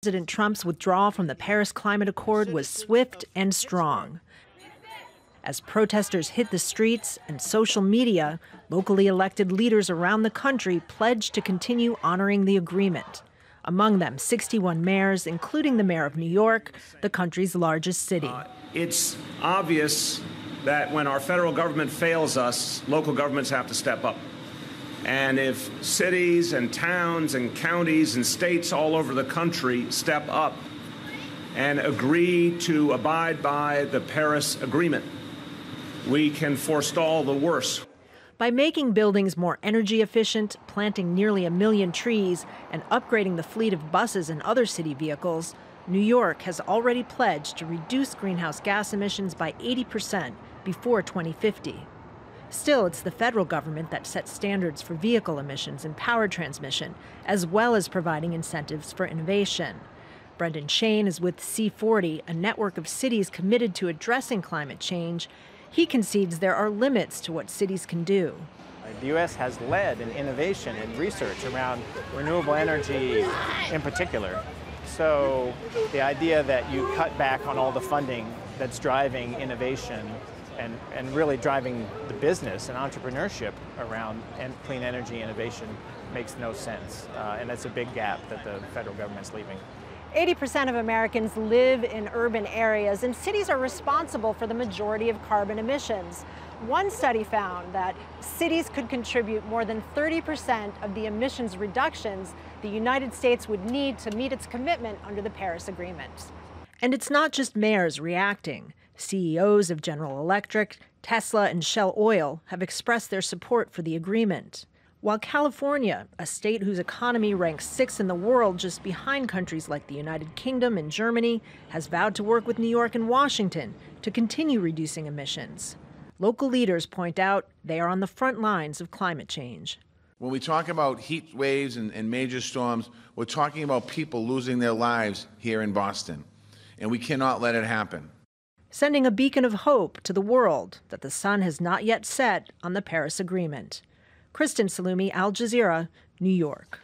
President Trump's withdrawal from the Paris Climate Accord was swift and strong. As protesters hit the streets and social media, locally elected leaders around the country pledged to continue honoring the agreement. Among them, 61 mayors, including the mayor of New York, the country's largest city. It's obvious that when our federal government fails us, local governments have to step up. And if cities and towns and counties and states all over the country step up and agree to abide by the Paris Agreement, we can forestall the worst. By making buildings more energy efficient, planting nearly 1 million trees, and upgrading the fleet of buses and other city vehicles, New York has already pledged to reduce greenhouse gas emissions by 80% before 2050. Still, it's the federal government that sets standards for vehicle emissions and power transmission, as well as providing incentives for innovation. Brendan Shane is with C40, a network of cities committed to addressing climate change. He concedes there are limits to what cities can do. The U.S. has led in innovation and research around renewable energy in particular. So the idea that you cut back on all the funding that's driving innovation and really driving the business and entrepreneurship around clean energy innovation makes no sense. And that's a big gap that the federal government's leaving. 80% of Americans live in urban areas, and cities are responsible for the majority of carbon emissions. One study found that cities could contribute more than 30% of the emissions reductions the United States would need to meet its commitment under the Paris Agreement. And it's not just mayors reacting. CEOs of General Electric, Tesla, and Shell Oil have expressed their support for the agreement. While California, a state whose economy ranks 6th in the world just behind countries like the United Kingdom and Germany, has vowed to work with New York and Washington to continue reducing emissions. Local leaders point out they are on the front lines of climate change. When we talk about heat waves and major storms, we're talking about people losing their lives here in Boston, and we cannot let it happen. Sending a beacon of hope to the world that the sun has not yet set on the Paris Agreement. Kristen, Saloomey, Al Jazeera, New York.